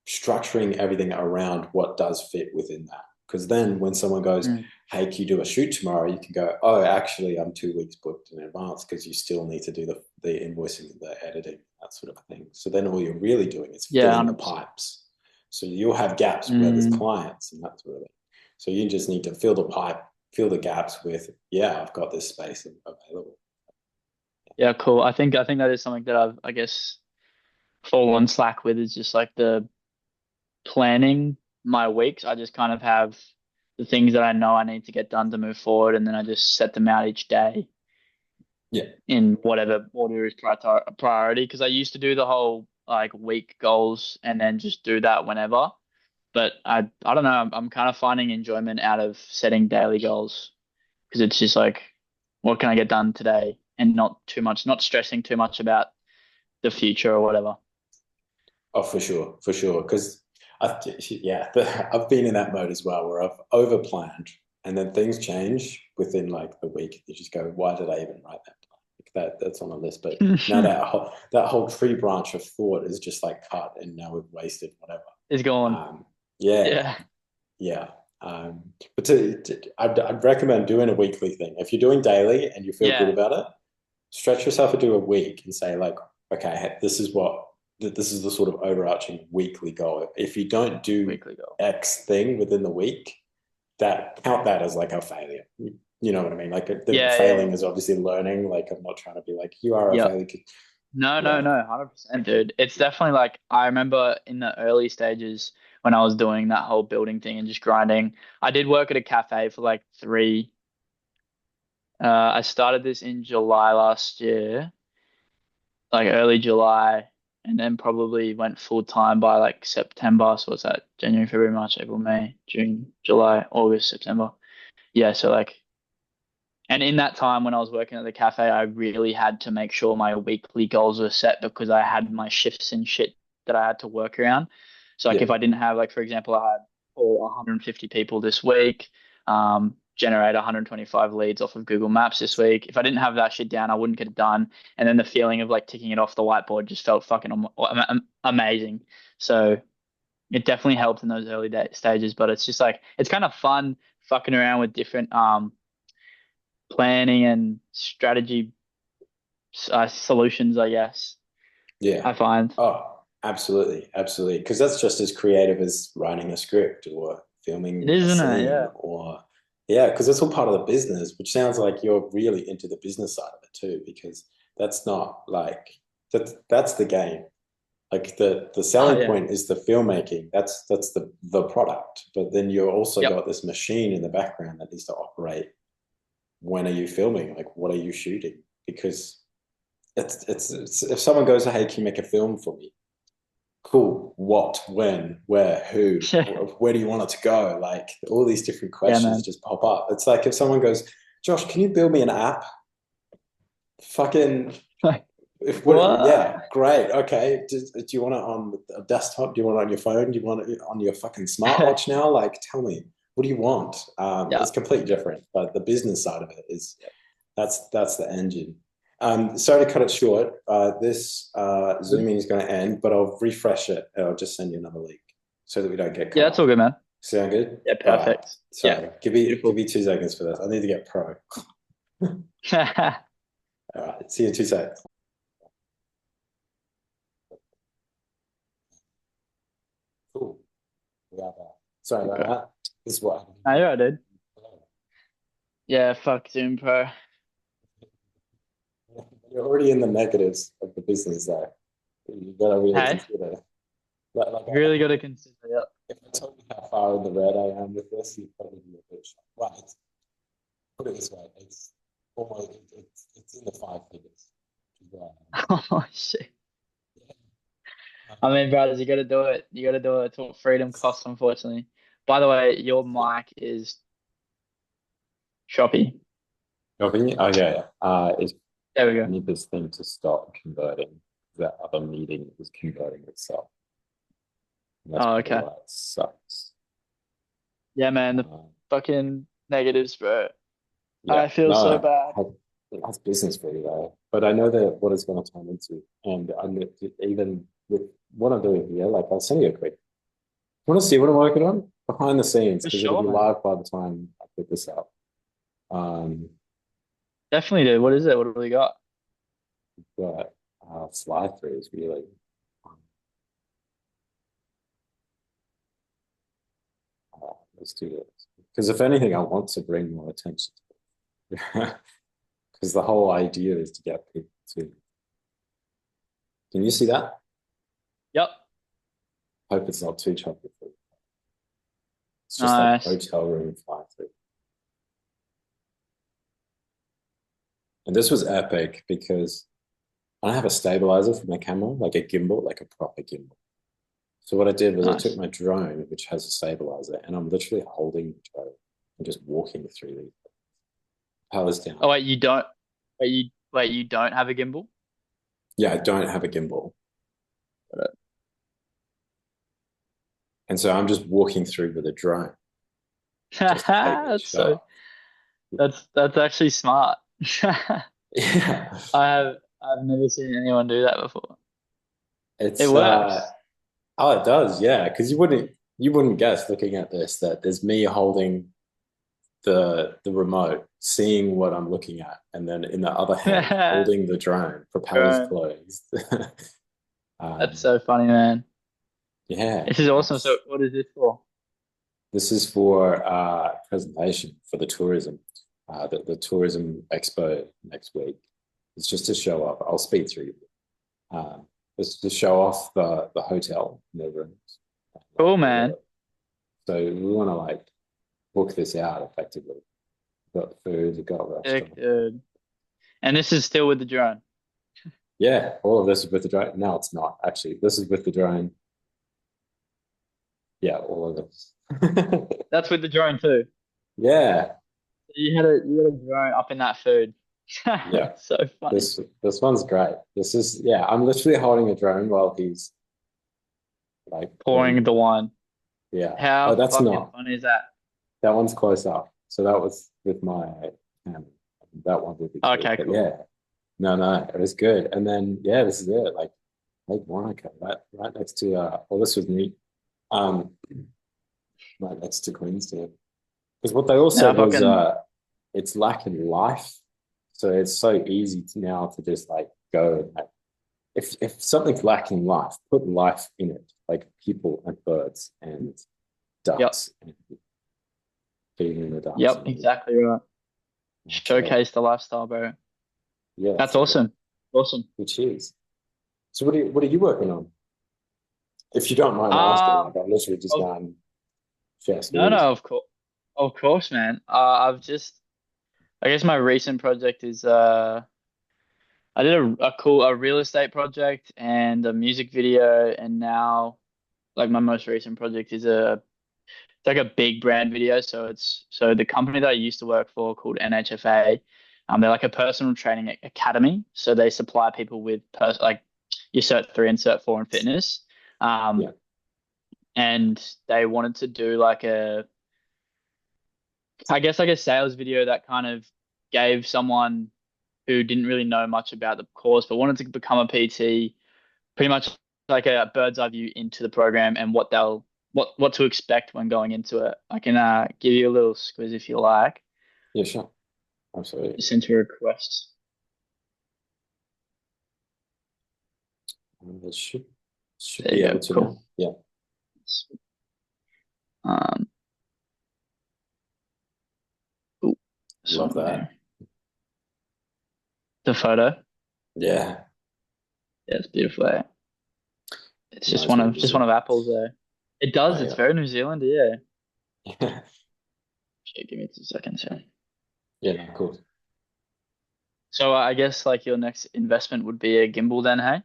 structuring everything around what does fit within that. Because then when someone goes, Mm, hey, can you do a shoot tomorrow? You can go, oh, actually, I'm 2 weeks booked in advance, because you still need to do the invoicing, the editing, that sort of thing. So then all you're really doing is yeah, filling the 100%. pipes. So you'll have gaps where there's Mm, clients and that sort of thing. So you just need to fill the pipe, fill the gaps with, yeah, I've got this space available. yeah, cool. I think that is something that I guess fallen slack with is just like the planning my weeks. I just kind of have the things that I know I need to get done to move forward, and then I just set them out each day Yeah. in whatever order is priority. Because I used to do the whole like week goals and then just do that whenever. But I don't know. I'm kind of finding enjoyment out of setting daily goals because it's just like, what can I get done today, and not too much, not stressing too much about the future or whatever. Oh, for sure, for sure. Because yeah, I've been in that mode as well, where I've over planned, and then things change within like the week. You just go, why did I even write that? Like that's on a list, but now that whole tree branch of thought is just like cut, and now we've wasted whatever. Is gone. Um, yeah, Yeah. yeah. But I'd recommend doing a weekly thing. If you're doing daily and you feel good Yeah. about it, stretch yourself into a week and say like, okay, this is the sort of overarching weekly goal. If you don't do Weekly goal. X thing within the week, that count that as like a failure. You know what I mean? Like the Yeah. Yeah. failing is obviously learning. Like, I'm not trying to be like, you are a Yep. failure. No, no, Yeah, no, 100%, dude. It's definitely like I remember in the early stages when I was doing that whole building thing and just grinding. I did work at a cafe for like three. I started this in July last year, like early July, and then probably went full time by like September. So what's that? January, February, March, April, May, June, July, August, September. Yeah, so like, and in that time when I was working at the cafe, I really had to make sure my weekly goals were set because I had my shifts and shit that I had to work around. So like yeah, if I didn't have like for example, I had all 150 people this week, generate 125 leads off of Google Maps this week. If I didn't have that shit down, I wouldn't get it done. And then the feeling of like ticking it off the whiteboard just felt fucking amazing. So it definitely helped in those early stages, but it's just like it's kind of fun fucking around with different planning and strategy solutions, I guess. yeah. I find. Oh. Absolutely, absolutely. Because that's just as creative as writing a script or It filming is, a isn't it? scene Yeah. or yeah, because it's all part of the business, which sounds like you're really into the business side of it too, because that's not like that's the game. Like the Oh selling yeah. point is the filmmaking. That's the product. But then you've also Yep. got this machine in the background that needs to operate. When are you filming? Like what are you shooting? Because it's if someone goes, hey, can you make a film for me? Cool. What, when, where, who, where do you want it to go? Like all these different Yeah, questions man. just pop up. It's like if someone goes, Josh, can you build me an app? Fucking Like, if what? what? Yeah, great. Okay. Do you want it on a desktop? Do you want it on your phone? Do you want it on your fucking smartwatch now? Like, tell me, what do you want? Yeah. It's completely different, but the business side of it is that's the engine. Sorry to cut it short. This Zooming is going to end, but I'll refresh it and I'll just send you another link so that we don't get Yeah, cut that's all off. good, man. Sound good? Yeah, All right. perfect. Yeah. Sorry. Give me Beautiful. 2 seconds for this. I need to get pro. All right. See you in 2 seconds. Cool. We are back. Sorry about Okay. that. This is what Oh, happened. yeah, I did. Yeah, fuck Zoom Pro. You're already in the negatives of the business there. You gotta really Hey, consider. you really got to consider. Yep. If I told you how far in the red I am with this, you'd probably be a bit shocked. Well, put it this way, it's almost it's in the five figures. Oh shit. Yeah. I mean, brothers, you got to do it. You got to do it. It's what freedom costs, unfortunately. By the way, your Yeah. mic is choppy. Your opinion? Oh yeah, yeah. It's There we I go. need this thing to stop converting. That other meeting is converting itself. And that's Oh, probably okay. why it sucks. Yeah, man, the Uh, fucking negatives, bro. yeah, I feel so no, bad. that's business for you though. But I know that what it's going to turn into, and even with what I'm doing here, like I'll send you a quick. Want to see what I'm working on behind the scenes For because it'll sure, be man. live by the time I put this up. Definitely, dude. What is it? What do we got? But fly throughs really. Let's do this because if anything, I want to bring more attention to it because the whole idea is to get people to. Can you see that? Yep. Hope it's not too choppy. It's just like Nice. hotel room fly through. And this was epic because I don't have a stabilizer for my camera, like a gimbal, like a proper gimbal. So what I did was I took Nice. my drone, which has a stabilizer, and I'm literally holding the drone and just walking through the powers down. Oh wait, you don't. Wait, you don't have a gimbal? Yeah, I don't have a gimbal. Got And so I'm just walking through with a drone, it. just taking That's so. shot. That's actually smart. Yeah. I've never seen anyone do that before. It It's works. oh it does, yeah. Because you wouldn't guess looking at this that there's me holding the remote, seeing what I'm looking at, and then in the other hand holding the drone, propellers Drone. closed. That's um, so funny, man. yeah, This is awesome. So, that's what is this for? this is for presentation for the tourism, the tourism expo next week. It's just to show off. I'll speed through. Um, just to show off the hotel, the rooms. Cool, man. So we want to like book this out effectively. We've got food, we've got a Sick, restaurant. dude. And this is still with the drone. Yeah, all of this is with the drone. No, it's not actually. This is with the drone. Yeah, all of this. That's with the drone too. Yeah, You had a drone up in that food. yeah. So funny. This one's great. This is yeah. I'm literally holding a drone while he's like Pouring pouring. the wine. Yeah. How Oh, that's fucking not. funny is that? That one's close up. So that was with my camera. That one would be too. Okay, But cool. yeah, no, it was good. And then yeah, this is it. Like Lake Monaco, right next to well, this was neat. Um, right next to Queenstown. Because what they all Now said was fucking it's lacking life. So it's so easy now to just like go and like if something's lacking life, put life in it, like people and birds and Yep. ducks and feeding the ducks Yep. and Exactly right. that's it. Showcase the lifestyle, bro. Yeah, That's so awesome. Awesome. which is. So what are you working on? If you don't mind asking, Um, like I'm literally just of, going fast no, news. no, of course, man. I've just, I guess my recent project is, I did a real estate project and a music video, and now like my most recent project is it's like a big brand video. So the company that I used to work for called NHFA, they're like a personal training academy. So they supply people with like your Cert 3 and Cert 4 in fitness. Yeah, Um, and they wanted to do like I guess like a sales video that kind of gave someone who didn't really know much about the course but wanted to become a PT, pretty much like a bird's eye view into the program and what to expect when going into it. I can give you a little squiz if you like. yeah, sure, absolutely. Just enter a request. It should There be you able go. to Cool. now. Yeah, Um, ooh, love sorry. that. The photo. Yeah, Yeah, it's beautiful. It's just reminds me of New just one Zealand. of Apple's. It Oh does. It's yeah, very New Zealand. Yeah. Okay, give me 2 seconds here. yeah, no, cool. So I guess like your next investment would be a gimbal then, hey?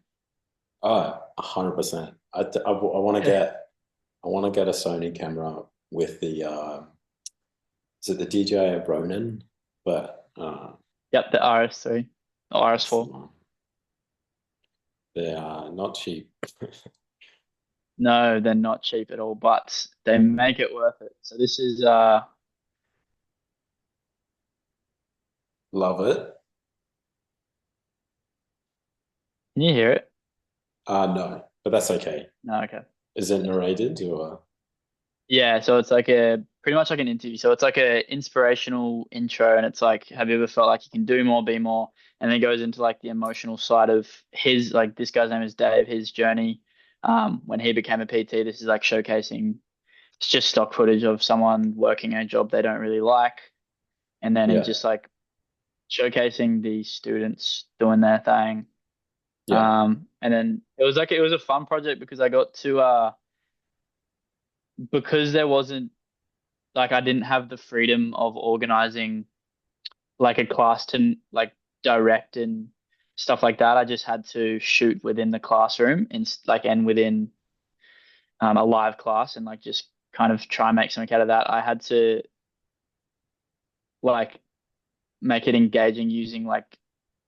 Oh, 100%. I want to get a Sony camera with the is it the DJI Ronin? But Yep, the RS3 or that's the RS4. one. They are not cheap. No, they're not cheap at all, but they make it worth it. So this is Love it. can you hear it? No, but that's okay. No, okay. Is it narrated or Yeah, so it's like a pretty much like an interview. So it's like a inspirational intro and it's like, have you ever felt like you can do more, be more? And then it goes into like the emotional side of his like this guy's name is Dave, his journey when he became a PT. This is like showcasing it's just stock footage of someone working a job they don't really like and then in yeah, just like showcasing the students doing their thing. yeah, And then it was a fun project because I got to because there wasn't like I didn't have the freedom of organizing like a class to like direct and stuff like that. I just had to shoot within the classroom and like and within a live class and like just kind of try and make something out of that. I had to like make it engaging using like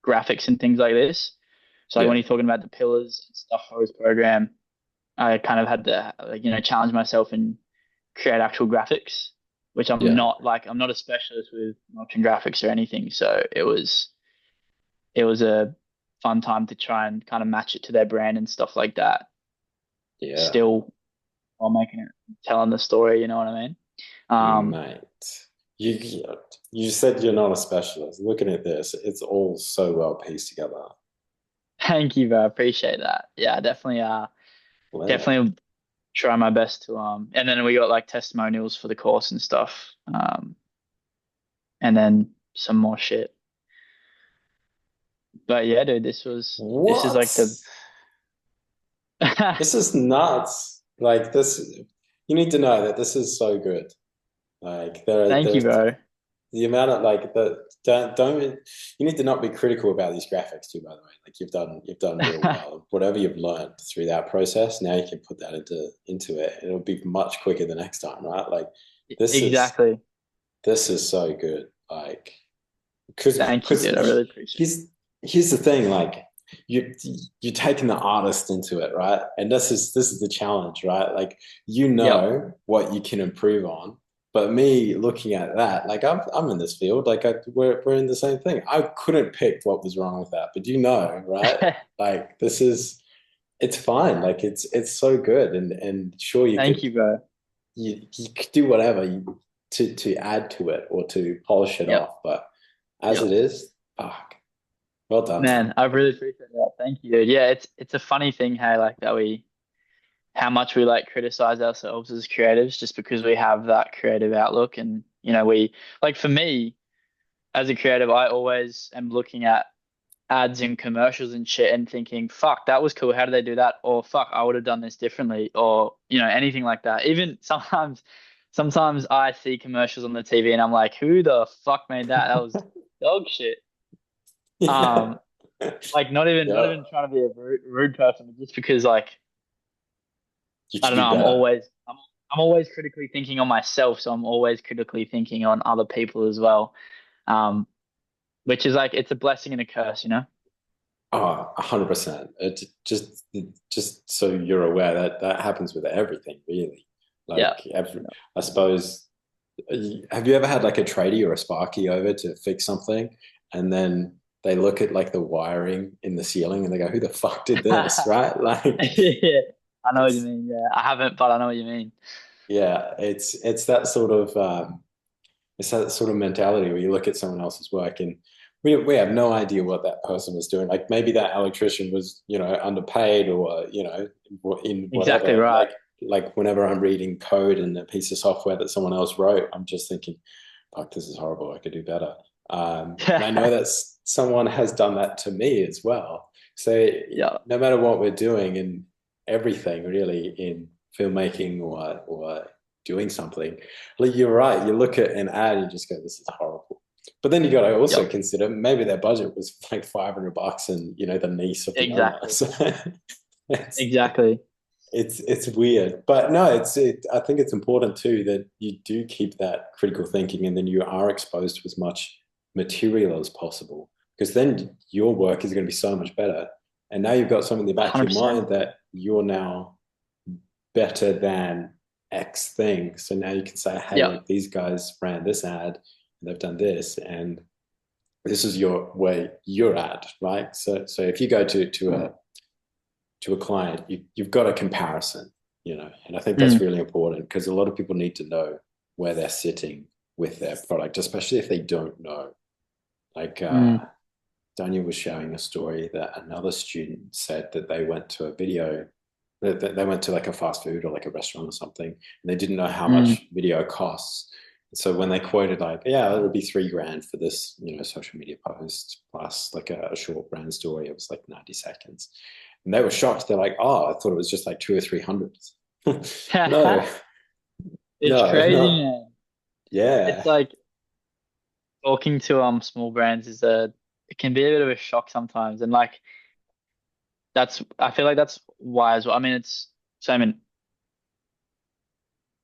graphics and things like this. So like when yeah, you're talking about the pillars and stuff for his program, I kind of had to like, challenge myself and create actual graphics, which yeah, I'm not a specialist with motion graphics or anything. So it was a fun time to try and kind of match it to their brand and stuff like that. yeah, Still while making it telling the story, you know what I mean? Um, mate. You you said you're not a specialist. Looking at this, it's all so well pieced together. Thank you, bro. I appreciate that. Yeah, Yeah. definitely try my best to and then we got like testimonials for the course and stuff. And then some more shit. But yeah, dude, this is What? like the This is nuts. Like this, you need to know that this is so good. Like thank you, there's bro. the amount of like the don't you need to not be critical about these graphics too, by the way. Like you've done real well. Whatever you've learned through that process, now you can put that into it. It'll be much quicker the next time, right? Like this is Exactly. this is so good. Like because Thank you, dude. I really appreciate it. here's the thing, like you you're taking the artist into it, right? And this is the challenge, right? Like you Yep. know what you can improve on, but me looking at that, like I'm in this field, like we're in the same thing. I couldn't pick what was wrong with that, but you know, right? Like it's fine, like it's so good, and sure Thank you, bro. you could do whatever to add to it or to polish it Yep. off, but as Yep. it is, fuck. Well done. Man, I really appreciate that. Thank you, dude. Yeah, it's a funny thing, hey, like that we how much we like criticize ourselves as creatives just because we have that creative outlook. And, we like for me as a creative, I always am looking at ads and commercials and shit and thinking, fuck, that was cool. How did they do that? Or fuck, I would have done this differently, or, anything like that. Even sometimes I see commercials on the TV and I'm like, who the fuck made that? That was dog shit. Yeah. Um, like not even Yeah. trying to be a rude person, but just because like You I could don't know. do I'm better. always I'm always critically thinking on myself, so I'm always critically thinking on other people as well. Um, which is like it's a blessing and a curse, you know? Oh, 100%. It just so you're aware that that happens with everything, really. Yeah. Like every, I suppose, have you ever had like a tradie or a sparky over to fix something, and then they look at like the wiring in the ceiling and they go, "Who the fuck did this?" Yeah. Right? Like I know what you it's mean. Yeah, I haven't, but I know what you mean. yeah, it's that sort of it's that sort of mentality where you look at someone else's work and we have no idea what that person was doing. Like maybe that electrician was, underpaid or, in Exactly whatever. right. Like whenever I'm reading code in a piece of software that someone else wrote, I'm just thinking, fuck, this is horrible. I could do better. And I know that someone has done that to me as well. So Yeah. no matter what we're doing in everything really in filmmaking or doing something, like you're right. You look at an ad, and you just go, "This is horrible." But then you got to also Yep. consider maybe their budget was like $500, and the niece of the owner. Exactly. So it's Exactly. it's weird, but no, I think it's important too that you do keep that critical thinking, and then you are exposed to as much material as possible, because then your work is going to be so much better. And now you've got something in the back of your 100%. mind that you're now better than X thing. So now you can say, hey, Yep. look, these guys ran this ad, and they've done this, and this is your where you're at, right? So if you go to a client, you've got a comparison, and I think that's Mm, really important because a lot of people need to know where they're sitting with their product, especially if they don't know. Like mm, Daniel was sharing a story that another student said that they went to a video, that they went to like a fast food or like a restaurant or something, and they didn't know how mm, much video costs. So when they quoted like, yeah, it would be 3 grand for this, social media post plus like a short brand story, it was like 90 seconds. And they were shocked. They're like, oh, I thought it was just like two or three hundred. No, it's crazy, not. man. It's Yeah, like talking to small brands is a it can be a bit of a shock sometimes, and like I feel like that's why as well. I mean, it's so I mean,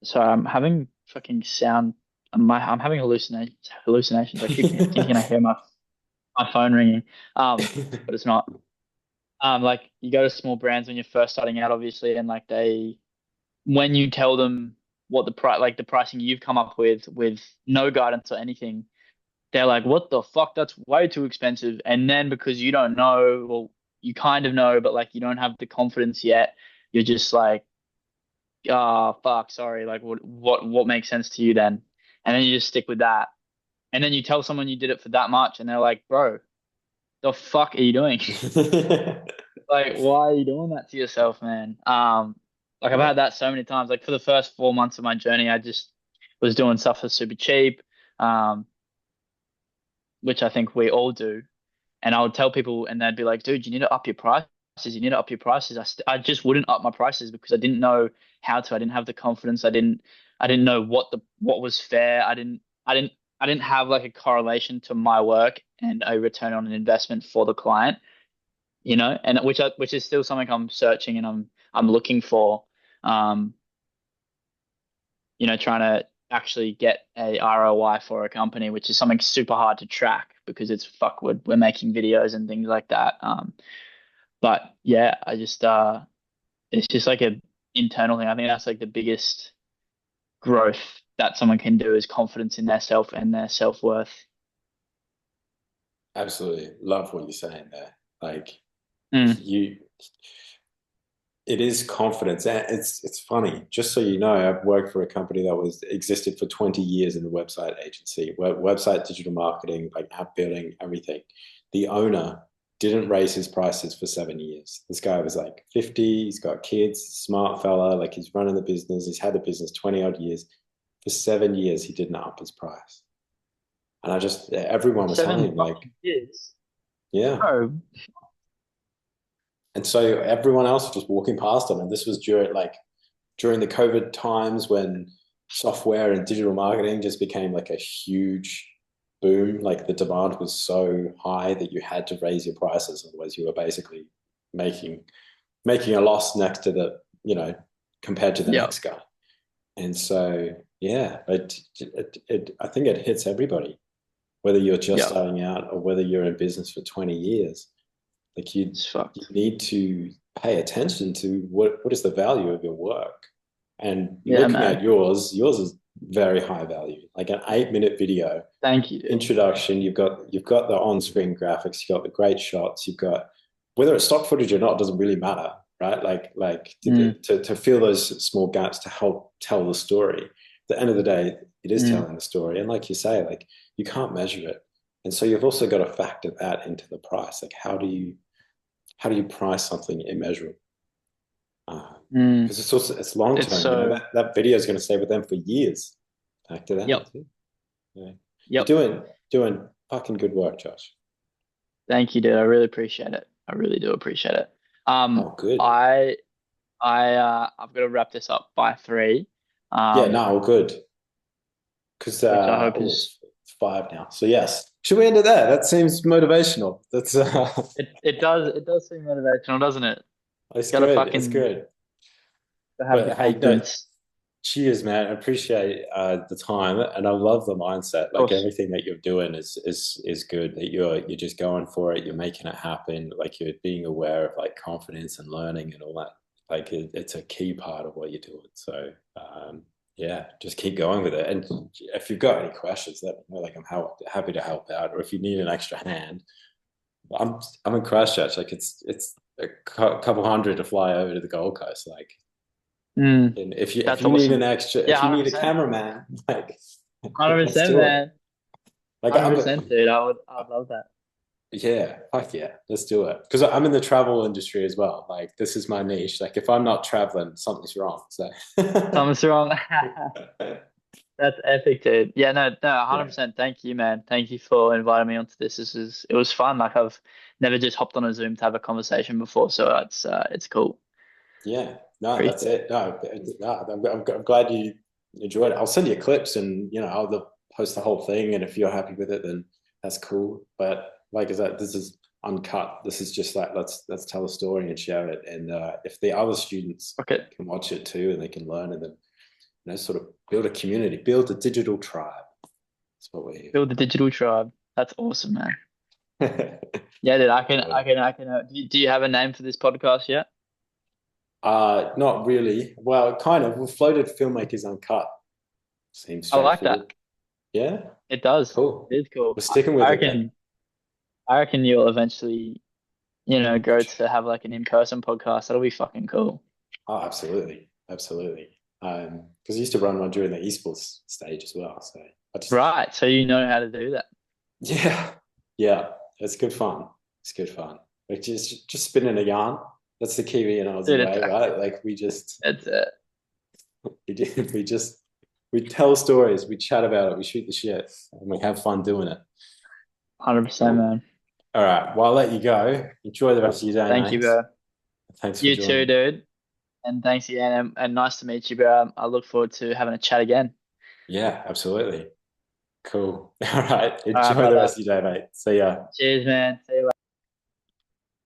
so I'm having fucking sound. I'm having hallucinations. I keep thinking I hear my phone ringing, but it's not. Like you go to small brands when you're first starting out, obviously, and like when you tell them what like the pricing you've come up with no guidance or anything, they're like, what the fuck? That's way too expensive. And then because you don't know, well, you kind of know, but like you don't have the confidence yet, you're just like, ah, fuck, sorry. Like what makes sense to you then? And then you just stick with that. And then you tell someone you did it for that much, and they're like, bro, the fuck are you doing? Like, why are you doing that to yourself, man? Like I've yeah. had that so many times. Like for the first 4 months of my journey, I just was doing stuff for super cheap, um, which I think we all do. And I would tell people, and they'd be like, "Dude, you need to up your prices. You need to up your prices." I just wouldn't up my prices because I didn't know how to. I didn't have the confidence. I didn't know what was fair. I didn't have like a correlation to my work and a return on an investment for the client, and which is still something I'm searching and I'm looking for. Um, trying to actually get a ROI for a company, which is something super hard to track because it's fuck we're making videos and things like that. But yeah, I just it's just like a internal thing. I think that's like the biggest growth that someone can do is confidence in their self and their self-worth. Absolutely love what you're saying there. Like Mm, you, it is confidence. And it's funny. Just so you know, I've worked for a company that was existed for 20 years in the website agency, website digital marketing, like app building, everything. The owner didn't raise his prices for 7 years. This guy was like 50, he's got kids, smart fella, like he's running the business, he's had the business 20 odd years. For 7 years, he didn't up his price. And I just, everyone was telling Seven him, like, fucking years. yeah. Bro, And so everyone else was just walking past him. And this was during the COVID times when software and digital marketing just became like a huge boom. Like the demand was so high that you had to raise your prices, otherwise you were basically making making a loss next to the compared to the yeah, next guy. And so yeah, I think it hits everybody, whether you're just yeah, starting out or whether you're in business for 20 years. Like it's you fucked. need to pay attention to what is the value of your work. And Yeah, looking man. at yours is very high value. Like an 8 minute video Thank you, dude. introduction, you've got the on-screen graphics, you've got the great shots, you've got whether it's stock footage or not doesn't really matter, right? Like Mm, to fill those small gaps to help tell the story. At the end of the day, it is mm, telling the story, and like you say, like you can't measure it, and so you've also got to factor that into the price. Like how do you price something immeasurable? mm. Because it's also it's long It's term. so, That video is going to stay with them for years. Factor that yep, into. Yeah. You're yep. doing fucking good work, Josh. Thank you, dude. I really appreciate it. I really do appreciate it. Um, Oh, good. I, I've got to wrap this up by 3. Yeah, Um, no, all good. Because which I hope is, it's 5 now. So yes, should we end it there? That seems motivational. That's it does seem motivational, doesn't it? it's Gotta good. It's fucking good. have the But hey, no, confidence. cheers, man. I appreciate the time, and I love the mindset. Of Like course. everything that you're doing is good. That you're just going for it. You're making it happen. Like you're being aware of like confidence and learning and all that. Like it's a key part of what you're doing. So yeah, just keep going with it. And if you've got any questions, let me know. Like happy to help out. Or if you need an extra hand, I'm in Christchurch. Like it's a couple hundred to fly over to the Gold Coast. Like Mm, and if you if that's you need an awesome. extra, Yeah, if you need a 100%. cameraman, like let's 100%, do it. man. Like I'm, 100%, dude. I'd love that. yeah, fuck yeah, let's do it. Because I'm in the travel industry as well. Like this is my niche. Like if I'm not traveling, something's wrong. So Thomas wrong. That's epic, dude. Yeah, no, no, yeah, 100%. Thank you, man. Thank you for inviting me onto this. It was fun. Like I've never just hopped on a Zoom to have a conversation before, so it's cool. yeah. No, that's Appreciate it. it. No, I'm glad you enjoyed it. I'll send you clips, and I'll post the whole thing. And if you're happy with it, then that's cool. But like I said, this is uncut. This is just like let's tell a story and share it. And if the other students Okay. can watch it too, and they can learn, and then sort of build a community, build a digital tribe. That's what we're here Build the digital tribe. That's awesome, man. for. Yeah, dude. Yeah. Do you have a name for this podcast yet? Not really. Well, kind of. We floated Filmmakers Uncut. Seems I like that. straightforward. Yeah, It does. cool. It is cool. We're sticking I with it then. reckon. I reckon you'll eventually, go to have like an in-person podcast. That'll be fucking cool. Oh, absolutely, absolutely. Because I used to run one during the esports stage as well. So I just, Right. So you know how to do that. yeah, yeah, it's good fun. It's good fun. Like just spinning a yarn. That's the Kiwi and Aussie Dude, way, right? Like it's it. we tell stories, we chat about it, we shoot the shit, and we have fun doing it. 100%, Cool. man. All right. Well, I'll let you go. Enjoy the rest of your day, Thank you, mate. bro. Thanks for You too, joining. dude. And thanks again. And nice to meet you, bro. I look forward to having a chat again. Yeah, absolutely. Cool. All right. All right, Enjoy the brother. rest of your day, mate. See ya. Cheers, man. See you later.